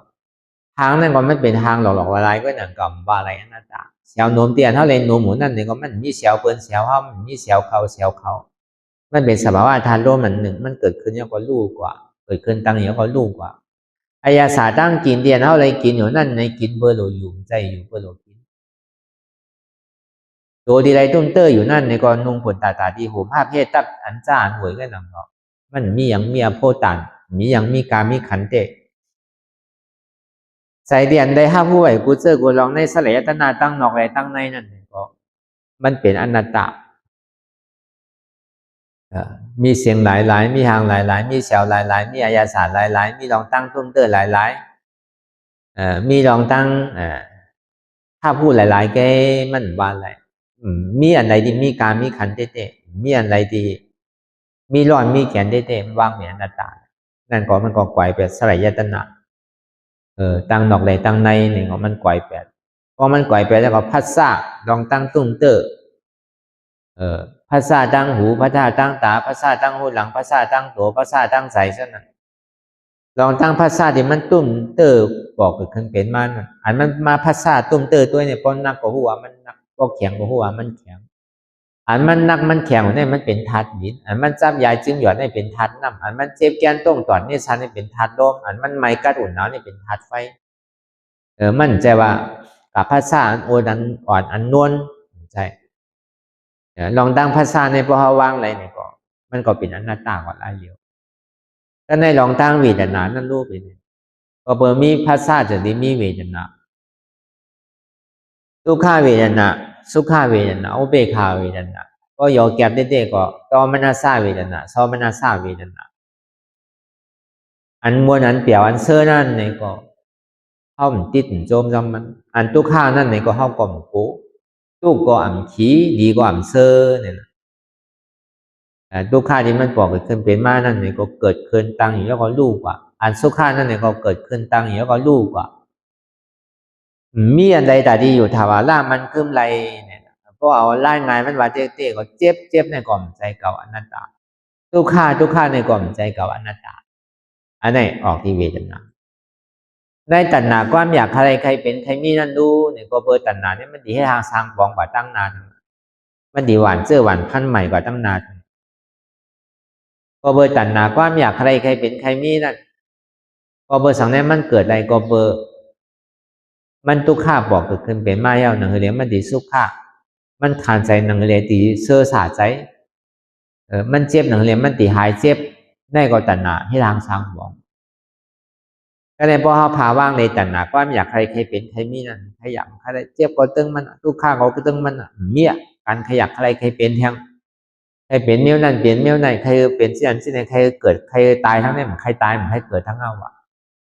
ทางนั่นก็มันเป็นทางหลอกหลายๆก็อย่างกับบาลัยนัตตะเสียวโน้มเตียนเท่าไรโน้มหมุนนั่นเนี่ยก็มันมีเสียวเปิ้นเสียวเฮามีเสียวเขามันเป็นสภาวะธาตุลมมันหนึ่งมันเกิดขึ้นยังก็รู้กว่าเกิดขึ้นตั้งอย่างก็รู้กว่าอายาสาตั้งกินเตียนเท่าไรกินอยู่นั่นในกินเบอร์โลอยู่ใจอยู่เบอร์โลกินตัวดีไรตุ้มเตอร์อยู่นั่นในก็นุ่งผลตาดีหูภาพเพศตับอันจ้าหวยก็หนังเนาะมันมีอย่างมีอโพตันมีอย่างมีการมีขันเตใส่เดียนได้ห้าผู้ไหวกูเจอกูลองในสลายตนาตั้งนอกไรตั้งในนั่นก็มันเป็นอนัตตามีเสียงหลายๆมีหางหลายๆมีเสียวหลายๆมีอายาศาสตร์หลายๆมีลองตั้งตุ้มเตอร์หลายๆมีลองตั้งถ้าพูดหลายๆแกมันว่าอะไรมีอันใดที่มีการมีขันเต้ๆมีอันใดที่มีร้อนมีแขนเต้ๆมันว่างเหมือนอนัตตานั่นก็มันก็ไกวไปสลายตนะตั้งนอกไรตั้งในเนี่ยมันไกวแปด พอมันก่อยไปแล้วก็พัสสะลองตั้งตุ้งเตอพัสสะตั้งหูพัสสะตั้งตาพัสสะตั้งหูหลังพัสสะตั้งตัวพัสสะตั้งใจซะนะลองตั้งพัสสะที่มันตุ้มเตอบอกเกิดขึ้นเป็นมันอันมันมาพัสสะตุ้มเตอตัวเนี่ยพอนักกว่าหัวมันนักก็แข็งกว่าหัวมันแข็งอันมันนักมันแข็งเนี่ยมันเป็นธาตุดินอันมันจับยายจึงหยอดเนี่ยเป็นธาตุน้ำอันมันเจ็บแกนต้งตอดเนี่ยชันเนี่ยเป็นธาตุลมอันมันไม้กัดอุ่นหนาวเนี่ยเป็นธาตุไฟมันใจว่ากับภาษาอันโอดันอ่อนอันนวลใช่ลองตั้งภาษาในพอเขาว่างอะไรเนี่ยก็มันก็เป็นอนัตตากว่าละเดียวถ้าในลองตั้งเวทนานั่นรูปเป็นก็เปิดมีภาษาจะได้มีเวทนาทุกขาเวทนาสุขาเวทนาอุเบกขาเวทนาก็ยอแก็บได้ๆก็ตอมนัสสาเวทนาซอมนัสสาเวทนาอันมวลอันเปี่ยวอันเสื้อนั่นเนี่ยก็เข้ามันติดโจมจำมันอันทุกข้านั่นเนี่ยก็เข้าก่อมกูทุกก็อ่ำขี้ดีก็อ่ำเสื้อเนี่ยนะทุกข้าที่มันบอกเกิดขึ้นเป็นมานั่นเนี่ยก็เกิดขึ้นตั้งอยู่แล้วก็ลูกกว่าอันสุขานั่นเนี่ยก็เกิดขึ้นตั้งอยู่แล้วก็ลูกกว่ามีอันใดแต่ดีอยู่ถาวรล่ามันขึ้นไรเนี่ยเพราะเอาไล่งานมันว่าเจ๊ก็เจ็บในกล่อมใจเก่าอนัตตาทุกข้าในกล่อมใจเก่าอนัตตาอันไหนออกที่เวทนาในตัณหาความอยากใครเป็นใครมีนั่นดูเนี่ยก็เบอร์ตัณหาเนี่ยมันดีให้ทางสร้างบองกว่าตั้งนานมันดีหวานเสื้อหวานพันใหม่กว่าตั้งนานก็เบอร์ตัณหาความอยากใครเป็นใครมีนั่นก็เบอร์สังเนี่ยมันเกิดอะไรก็เบอร์มันทุกข้าบอกเกิดขึ้นเป็นมาเย้าหนังเรียนมันดีสุขข้ามันทานใจหนังเรียนตีเสื้อสาใจมันเจ็บหนังเรียนมันตีหายเจ็บได้ก็ตัณหาให้ทางสร้างบองก็เลยพอเขาพาว่างในตัณหาความอยากใครเป็นใครมีนั่นใครอยากใครเจ็บก็ตึงมันทุกข้าก็ตึงมันเมียการขยักใครเป็นแทงใครเป็นเมียวนั่นเป็นเมียวไหนใครเป็นเสี้ยนใครเกิดใครตายทั้งนี้มันใครตายมันใครเกิดทั้งเอา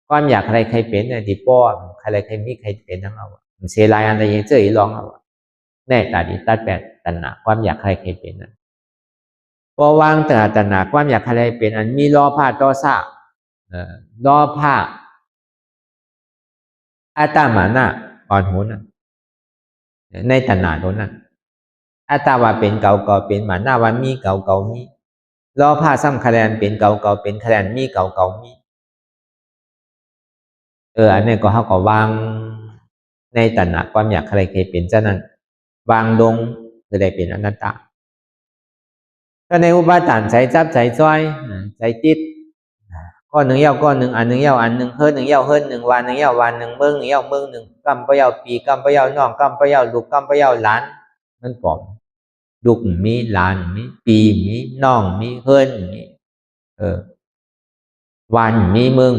ความอยากใครเป็นเนี่ยดีป้อใครมีใครเป็นทั้งเอามันเสียลายอะไรยังเจออีลองเอาแน่ตาดีตัดแปดตัณหาความอยากใครเป็นนั่นพอวางตัณหาความอยากใครเป็นอันมีล้อผ้าต่อซาล้อผ้าอาตามานะอ่อนหุนในตัณหาโดนนั้นอาตาว่าเป็นเก่าเป็นหมาหน้าว่ามีเก่ามีล้อผ้าซ้ำคะแนนเป็นเก่าเป็นคะแนนมีเก่ามีอันนี้ก็เขาก็วางในตัณหาความอยากใครเป็นเจ้านั้นวางลงคือได้เป็นอนัตตาถ้าในอุปาทานใจจับใจจ้อยใจติดก้อนหนึ่งเย้าก้อนหนึ่งอันหนึ่งเย้าอันหนึ่งเฮิร์นหนึ่งเย้าเฮิร์นหนึ่งวันหนึ่งเย้าวันหนึ่งเมืองหนึ่งเย้าเมืองหนึ่งกำปะเย้าปีกำปะเย้าน้องกำปะเย้าลูกกำปะเย้าหลานมันปลอมลูกมีหลานมีปีมีน้องมีเฮิร์นมีวันมีเมือง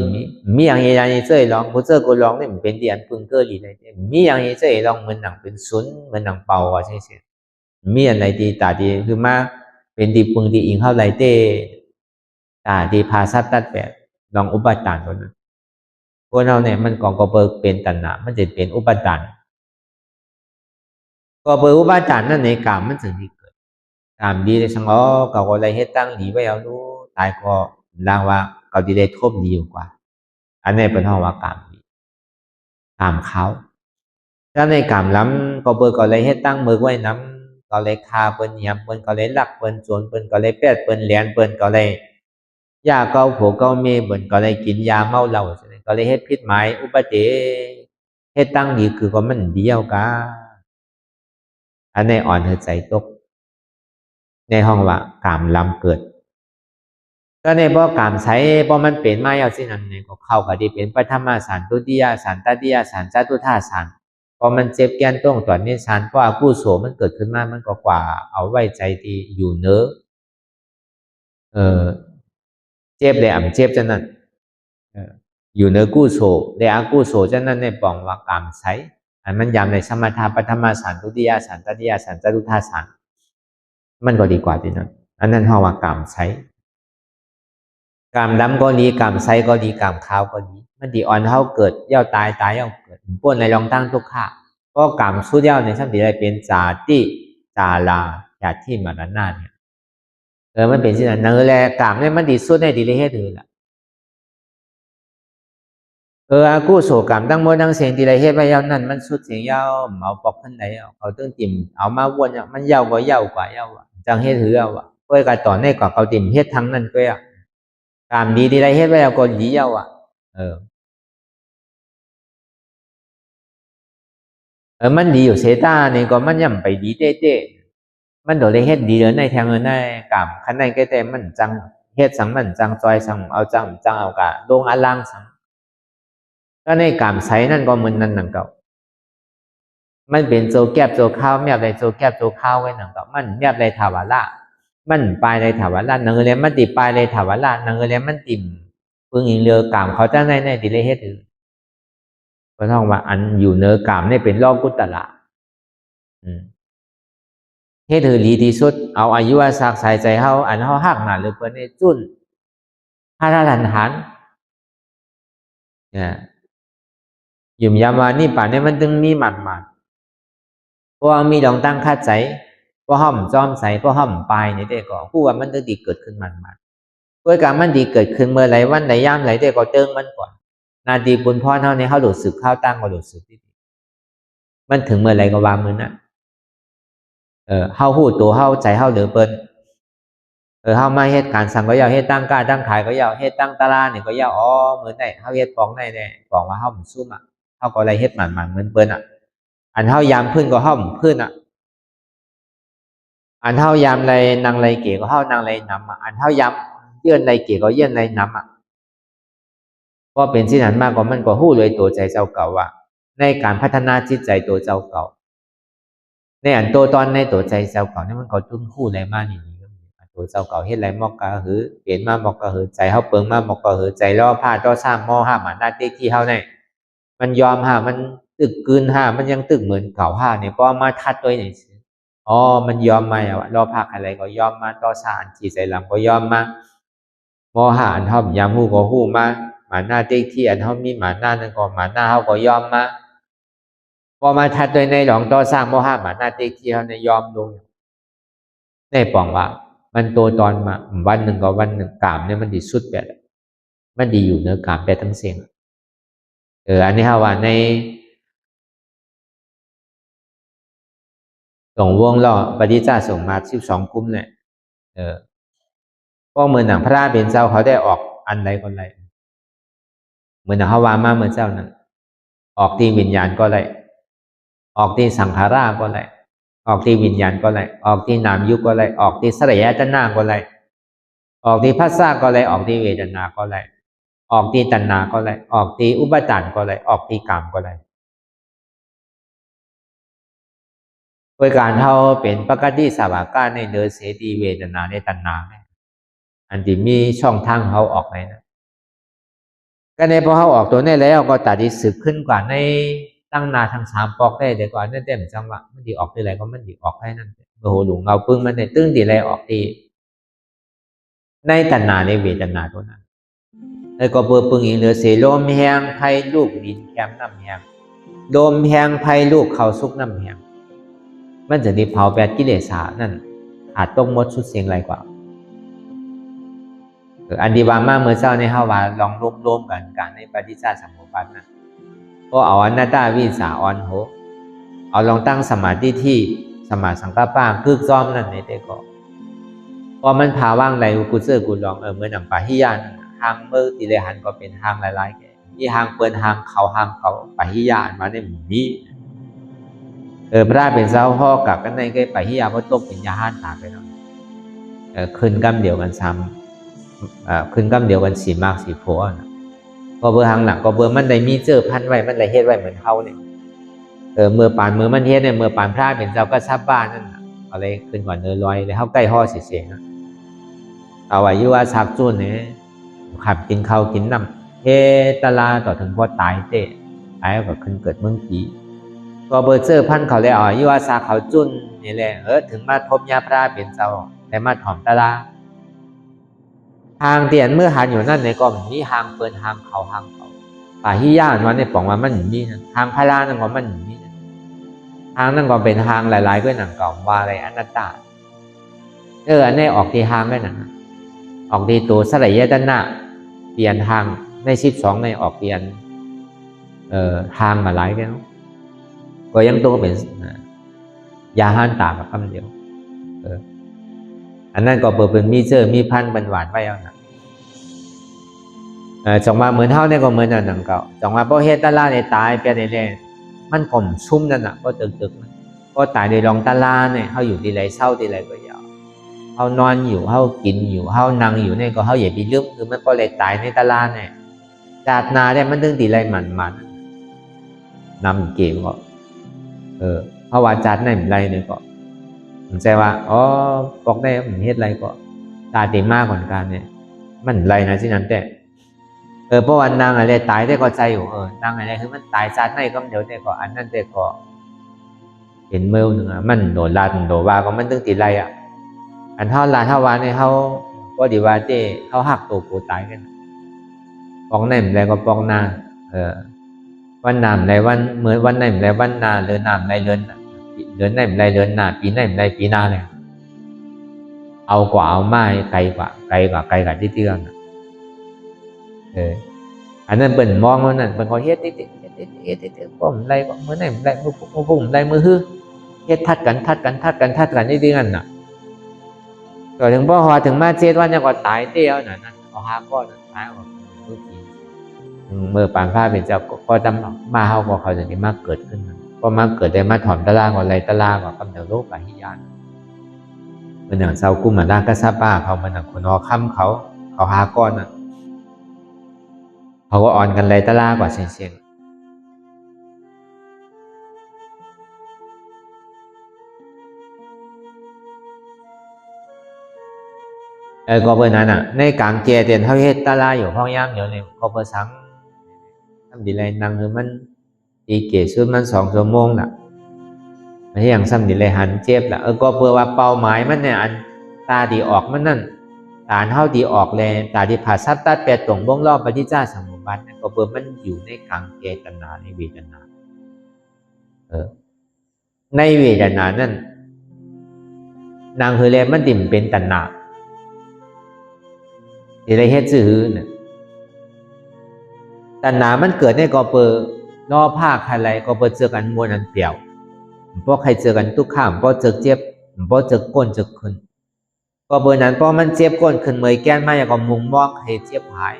มีอย่างอย่างเจ้ยลองผู้เจ้ากูลองเนี่ยมันเป็นเดียนพึ่งเกอร์ดีเลยมีอย่างเจ้ยลองมันหนังเป็นศูนย์มันหนังเป่าอ่ะใช่ไหมมีอะไรดีตาดีคือมาเป็นดีพึ่งดีอิงเข้าไรเต้ตาดีพาซับตัดแบบลองอุปทานตัวนั้นพวกเราเนี่ยมันกองก็เบิกเป็นตัณหามันจะเป็นอุปทานก็เบิกอุปทานนั่นในกามมันถึงที่เกิดกามดีเลยสังอ๋อเขาก็เลยให้ตั้งดีไว้เอาดูตายก็ลางว่าเขาดีได้ทบดีกว่าอันนี้เป็นห้องว่ากามดีกามเขาถ้าในกามล้ำก็เบิกก็เลยให้ตั้งมือไว้น้ำก็เลยคาเปิ้นยำเปิ้นก็เลยลักเปิ้นโจรเปิ้นก็เลยแปดเปิ้นเลียนเปิ้นก็เลยยาเก่าผัวเก่าเมียเปิ้นก็เลยกินยาเมาเหล้าก็เลยเฮ็ดผิดหมายอุบัติเหตุเฮ็ดตั้งดีคือก็มันเดียวกันอันนี้อ่อนหัวใจตกในห้องว่ากามล้ำเกิดก็ในบ่กามใช้บ่มันเป็นมาเอาสินั่นนี่ก็เข้าก็ดีเป็นปฐมฌานทุติยฌานตติยฌานจตุตถฌานพอมันเจ็บแก่นต้องตอนนี้ฌานเพราะอกุศลมันเกิดขึ้นมามันก็กว่าเอาไว้ใจที่อยู่เนื้อเจ็บเลยเจ็บจังนั้นอยู่เนื้อกุศลในอกุศลจังนั้นในปองว่ากามใช้อันมันยามในสมถะปฐมฌานทุติยฌานตติยฌานจตุตถฌานมันก็ดีกว่าที่นั้นอันนั้นเฮาว่ากามใช้กามดำก็ดีกามไซก็ดีกามขาวก็ดีมันดีอ่อนเท่าเกิดเย่าตายเย่าเกิดป้วนในรองตั้งทุกข้าก็กามสู้เย่าในชั้นที่ได้เป็นจาติจาลาจาที่มรณะเนี่ยมันเป็นสิ่งนั้นเนื้อแลกามเนี่ยมันดีสู้ได้ดีเลยให้ถือละ อากู้โศกรรมทั้งหมดทั้งเสียงที่ไรเฮ็ดไว้ยาวนั่นมันสุดเสียงยาวเอาปอกขึ้นไหนเอาตึงติ่มเอามาวนมันยาวกว่ายาวกว่ายาวจังเฮ็ดถือเอาเพื่อการต่อในกว่าเขาติ่มเฮ็ดทั้งนั้นก็กรรมดีที่ไรเฮ็ดไว้ยาวก็ดียาวมันดีอยู่เสตาเนี่ยก็มันย่ำไปดีเต้มันโดนเลยเฮ็ดดีเลยในแทงเงินในกรรมขันในก็แต่มันจังเฮ็ดสังมันจังจอยสังเอาจังเอากะลงอลังสังก็ในกรรมใช้นั่นก็มันนั่นนั่นก็มันเป็นโจแก็บโจข้าวแมบในโจแก็บโจข้าวไว้นั่นก็มันแมบในถาวรละมันปลายในถาวรละนังเรียนมันติปลายในถาวรละนังเรียนมันติ่มพึ่งอิงเรือกรรมเขาจ้างในดิเลเฮ็ดถือก็ต้องว่าอันอยู่เนื้อกรรมนี่เป็นรอบกุตละเฮ็ดถือดีที่สุดเอาอายุอาศักใส่ใจเฮาอันเฮาหักหนาหรือเพิ่นในจุ้นถ้าทันหันเนี่ยยุ่มยามว่านี่ป่านนี้มันตึงมีหมัดเพราะว่ามีดองตั้งคาดใจเพราะห้อมจอมใสเพราะห้อมปลายนี่ได้ก็ผู้ว่ามันตึงดีเกิดขึ้นมันด้วยการมันดีเกิดขึ้นเมื่อไรวันไหนย่ำไหนได้ก็เติงมันกว่านาดีบุญพ่อเท่านี้เขาหลุดสึกเข้าตั้งก็หลุดสึกที่มันถึงเมื่อไรก็วางมือนะเฮาหูตัวเฮาใจเฮาเหลือเปิ้นเฮามาเฮ็ดการสั่งก็ยาวเฮ็ดตั้งกล้าตั้งขายก็ยาวเฮ็ดตั้งตลาดนี่ก็ยาวเหมือนได้เฮาเฮ็ดปองได้แน่ปองว่าเฮามันซุ่มเฮาก็อะไรเฮ็ดหมันเหมือนเปิ้นอันเฮายามพื้นก็เฮาพื้นอันเฮายามไรนางไรเก๋ก็เฮานางไรนำอันเฮายามเยื่อนไรเก๋ก็เยื่อนไรนำก็เป็นสิ่งนั้นมากกว่ามันก็หู้เลยตัวใจเจ้าเก่าว่าในการพัฒนาจิตใจตัวเจ้าเก่าในอันตัวตอนในตัวใจเจ้าเก่านี่มันก็จุ้นคู่อะไรมากนี่ตัวเจ้าเก่าเฮ็ดไรมอกกะหือเปลี่ยนมามอกกะหือใจเฮาเปิงมามอกกะหือใจล่อผ้าต่อสร้างมอห้าหมาหน้าเต็กที่เฮาเนี่ยมันยอมห้ามันตึกกืนห้ามันยังตึกเหมือนเก่าห้าเนี่ยเพราะมาทัดตัวนี่มันยอมมาล่อผ้าอะไรก็ยอมมาต่อสร้างจีใจลำก็ยอมมามอห้าอันเฮายามหูก็หูมาหมาหน้าเต็กที่อันเฮามีหมาหน้านั่นก็หมาหน้าเฮาก็ยอมมาพอมาทัดโดยในหลองต่อสร้างมอห้าหมาหน้าเต็กที่เฮาในยอมลงในปองว่ามันโตตอนมาวันหนึ่งกับวันหนึ่งกามเนี่ยมันดีสุดแบบมันดีอยู่เนื้อกามแบบทั้งเสียงอันนี้ฮะว่าในส่งวงล้อปฏิจจส่งมา12 กุมเนี่ยพวกเมืองหนังพระเป็นเจ้าเขาได้ออกอันใดคนใดเหมือนหนังฮาวามาเหมือนเจ้านั้นออกที่วิญญาณก็ได้ออกที่สังขาราก็ได้ออกที่วิญญาณก็ได้ออกที่นามยุก็ได้ออกที่สลายตนาก็ได้ออกที่ภาษาก็ได้ออกที่เวทนาก็ได้ออกที่ตัณนาก็ได้ออกที่อุปาทานก็ได้ออกที่กามก็ได้โดยการเท่าเป็นปกติสภาวะในเนื้อเสดีเวทนาในตัณนาอันที่มีช่องทางเขาออกในนะก็ในพอเขาออกตัวนี้แล้วก็ตัดที่สืบขึ้นกว่าในตั้งนาทั้ง3 ปอกได้เดี๋ยวก่อนนั่นเต็มจังหวะมันดีออกที่ไรก็มันดีออกให้นั่นโอ้โหหลวงเงาปึ้งมันในตึ้งดีไรออกที่ในตัณนาในเวทนาตัวนั้นแล้วก็เปิดปึงอีกเหนือเสลมแหงไผ่ลูกดินแคมน้ำแหงโดมแหงไผ่ลูกเขาซุกน้ำแหงมันจะดีเผาแปดกิเลสนั่นอาจต้องมดชุดเสียงไรกว่าอันดีบามาเมื่อเช้าในฮาวาลองรวมกันการในปฏิจจสมุปบาทนะก็เอาอนัตตาวิสาออนโหเอาลองตั้งสมาธิที่สมาสังกัปปะคือซ้อมนั่นในเด็กก็พอมันพาว่างไรกูเจอกูลองเมื่อหนังปะหิยานทางเมื่อติเลหันก็เป็นทางหลายๆแก่ที่ทางเปิดทางเขาปะหิยานมาในหมู่นี้พระเป็นเจ้าพ่อกับกันในก็ปะหิยาก็ตกเป็นยาห้านตาไปแล้วขึ้นกำเดียวกันซ้ำขึ้นกำเดียวกันสีมากสีโพนะพอเบอร์ทางหลังก็เบอร์มันได้มีเจอพันไว้มันได้เฮ็ดไว้เหมือนเขาเนี่ยเมื่อปานเมื่อมันเฮ็ดเนี่ยเมื่อปานพระเป็นเจ้าก็ซับบ้านนั่นอะไรขึ้นก่อนเนื้อลอยเลยเขาใกล้ห่อเสียงนะเอาไว้ยุ่ว่าชักจุนเนี่ยขับกินข้าวกินน้ำเฮตลาต่อถึงพอตายเตะตายก็ขึ้นเกิดเมืองผีก็เบอร์เจอพันเขาเลยยุ่ว่าชักเขาจุนนี่แหละถึงมาทบยาพระเป็นเจ้าแต่มาถ่อมตลาทางเตียนเมื่อหันอยู่นั่นในก็มีทางเปิดทางเขาป่าที่ย่านวันในป่องว่ามันมีนะทางพารานั่นก็มันมีนะทางนั่นก็เป็นทางหลายๆก็หนังเก่าว่าอะไรอนัตตาอันนี้ออกที่ทางได้หนังออกที่ตัวสลายตนะเปลี่ยนทางใน12ในออกเปลี่ยน ทางมาหลายแล้วก็ยังตัวเป็นยาห้านตากับคำเดียวอันนั้นก็เปิดเป็นมีเจอมีพันบันหวานไว้เอานะจังว่าเหมือนเท่านี่ก็เหมือนนั่นนั่งเก่าจังว่าพอเฮ็ดตะลาในตายไปได้เลยมันข่มชุ่มนั่นน่ะก็ตึกก็ตายในรองตะลาเนี่ยเขาอยู่ที่ไรเศร้าที่ไรก็ยาวเขานอนอยู่เขากินอยู่เขานั่งอยู่เนี่ยก็เขาอย่าไปลืมคือมันก็เลยตายในตะลาเนี่ยจากนาเนี่ยมันถึงที่ไรมันนำเกมก็เพราะว่าจัดในไรเนี่ยก็ผมใจว่าบอกได้ผมเฮ็ดไรก็ตาตีมากกว่าการเนี่ยมันไรนะที่นั้นแต่เพราะวันนางอะไรตายได้ก็ใจอยู่นางอะไรคือมันตายจัดในก็เดี๋ยวแต่ก็อันนั้นแต่ก็เห็นเมื่อหนึ่งมันโดนลาดโดนว่าก็มันตึงตีไรอันเท่าลาเท่าวานเนี่ยเขาก็ดีว่าเจ้เขาหักตัวกูตายกันปองในมันไรก็ปองนาวันนามไรวันเหมือนวันในมันไรวันนาเรือนนามไรเรือนในมันไรเรือนนาปีในมันไรปีนาเลยเอากว่าเอาไม้ไกลกว่าที่เตือนอันนั้นเป็นมองว่านั่นเป็นคนเฮ็ดผมไรก็เมื่อไหนไรมือผมไรมือฮื้อเฮ็ดทัดกันนี่ดีกันน่ะก็ถึงพ่อหัวถึงมาเจ็ดวันยังก็ตายเตี้ยวน่ะนั่นเอาหาก้อนตายก็มือผีเมื่อปานผ้าเป็นเจ้าก็จำมาเขาก็เขาจะได้มาเกิดขึ้นก็มาเกิดได้มาถอนตะลางก็ไรตะลางก็กำเนิดโลกปะหิยานเป็นอย่างเศร้ากุ้มมาด้านกษัตริย์ป้าเขาเป็นอย่างคนค่ำเขาหาก้อนน่ะเขาก็อ่อนกันเลยตะลากว่าเสียงก็เพื่อนนั้นในกลางเจเตียนเขาเฮ็ดตะลาอยู่ห้องย่ามเดี๋ยวนี้ก็เพื่อสังทำดีเลยนั่งคือมันตีเกศชุดมัน2 ชั่วโมงน่ะไม่ใช่อย่างซ้ำดีเลยหันเจ็บละก็เพื่อว่าเป้าหมายมันเนี่ยอันตาดีออกมันนั่นตาเท่าดีออกเลยตาดีผ่าซับตัดแปดตรงวงรอบปฏิจจสมุปบาทก็เพื่อมันอยู่ในกลางเจตนาในเวทนาในเวทนานั่นนางเฮเลมันดิ่มเป็นตัณหาที่ไรเฮ็ดซื่อเนี่ยตัณหามันเกิดในก็เปิดนอภาคอะไรก็เปิดเจอกันมวลอันเปลี่ยวเพราะใครเจอกันทุกข้ามเพราะเจอเจ็บเพราะเจอก้นเจอขึ้นก็เบอร์นั้นเพราะมันเจ็บก้นขึ้นเมยแก้นมาอย่างก็มุงมองใครเจ็บหาย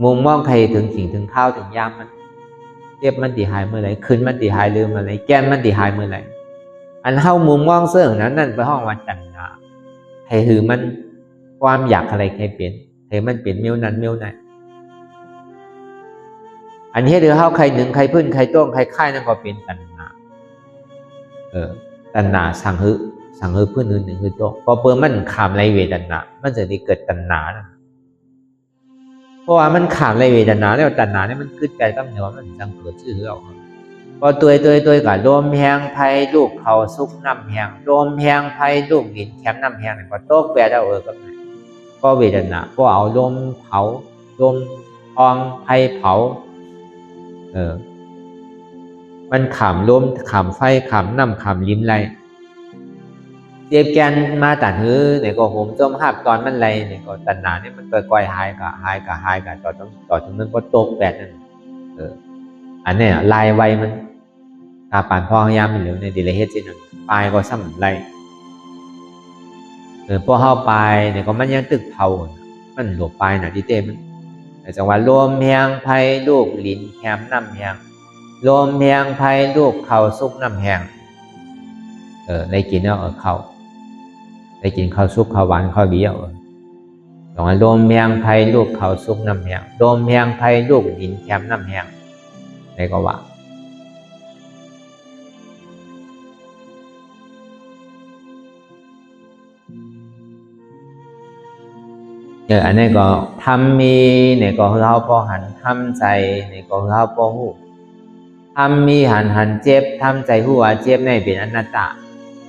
มุงมองใครถึงขิงถึงข้าวถึงยามมันเจ็บมันตีหายเมื่อไรขึ้นมันตีหายลืมอะไรแก้นมันตีหายเมื่อไรอันเข้ามุมมองเสื่องนั้นนั่นไปห้องวันจันทร์ใครถือมันความอยากอะไรใครเปลี่ยนใครมันเปลี่ยนเมียวนั้นเมียวไหนอันนี้เดี๋ยวเข้าใครหนึ่งใครพื้นใครต้งใครค่ายนั่นก็เป็นตัณหาตัณหาสั่งฮึพื้นหนึ่งคือโต้พอเปิดมันขามไรเวทนามันจะได้เกิดตัณหาเพราะว่ามันขามไรเวทนาแล้วตัณหาเนี่ยมันขึ้นไปตั้งเนื้อมันจังเกิดชื่อเราพอตัวกับลมแห้งไผ่ลูกเขาซุกน้ำแห้งลมแห้งไผ่ลูกหินแคมน้ำแห้งก็โต๊ะแปรเอาก็เวทนาก็เอาลมเผาลมพองไผ่เผามันขามลมขามไฟขามน้ำขามลิ้มไรเจ็บแกนมาตัดหื้อเนี่ยก็โหมจมหับตอนมันไรเนี่ยก็ตัณหาเนี่ยมันก่อยหายกับต่อถึงนั้นก็โต๊ะแปรนั่นอันนี้ลายไวมันตาปานพองยามมันเหลวในดิเลเฮดสินปลายก็ซ้ำไรพอเข้าปลายเนี่ยก็มันยังตึกเผามันหลบปลายที่เต้มันแต่จังหวะลมแหงไผ่ลูกลิ้นแหมน้ำแหงลมแหงไผ่ลูกเข่าซุกน้ำแหงได้กินแล้วเข้าได้กินข้าวซุกข้าวหวานข้าวเบี้ยวจังหวะลมแหงไผ่ลูกเข่าซุกน้ำแหงลมแหงไผ่ลูกลิ้นแหมน้ำแหงได้ก็ว่าอันนี้ก็ทำมีเนี่ยก็เราพอหันทำใจเนี่ยก็เราพอหูทำมีหันเจ็บทำใจหัวเจ็บในเป็นอนัตตา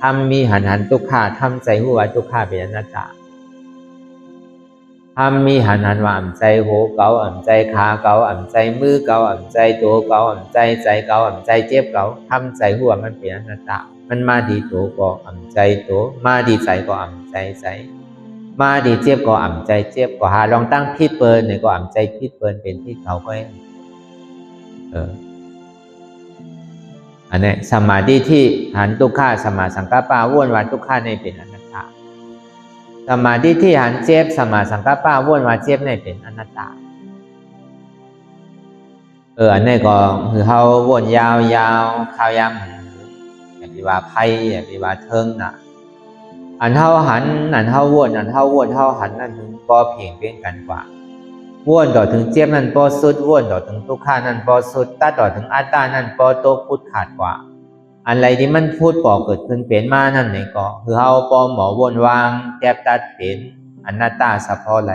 ทำมีหันทุกขาทำใจหัวทุกขาเป็นอนัตตาทำมีหันว่าอ่ำใจโหเก่าอ่ำใจขาเก่าอ่ำใจมือเก่าอ่ำใจตัวเก่าอ่ำใจเก่าอ่ำใจเจ็บเก่าทำใจหัวมันเป็นอนัตตามันมาดีตัวก็อ่ำใจตัวมาดีใจก็อ่ำใจมาดีเจ็บก็อ่ำใจเจ็บก็หาลองตั้งพิษเปิลเนี่ยก็อ่ำใจพิษเปิลเป็นที่เขาก็ อันนี้สมาธิที่หันทุกขาสมาสังกัปปะว่นว่าทุกขาในเป็นอนัตตาสมาธิที่หันเจ็บสมาสังกัปปะว่นว่าเจ็บในเป็นอนัตตาอันนี้ก็คือเขาว่นยาวข้าวยามอย่างที่ว่าไพ่อย่างที่ว่าเทิงน่ะอันเท่าหันอันเท่าว่นอันเท่าว่นเท่าหันนั่นถึงก็เพียงเป็นกันกว่าว่นต่อถึงเจ็บนั่นพอสุดว่นต่อถึงทุกขานั่นพอสุดตัดต่อถึงอัตตานั่นพอโตพุทธขาดกว่าอะไรที่มันพูดปอเกิดขึ้นเป็นมานั่นนี่ก็คือเขาปอหมอวนวางแยบตัดเป็นอนัตตาสะพอไหล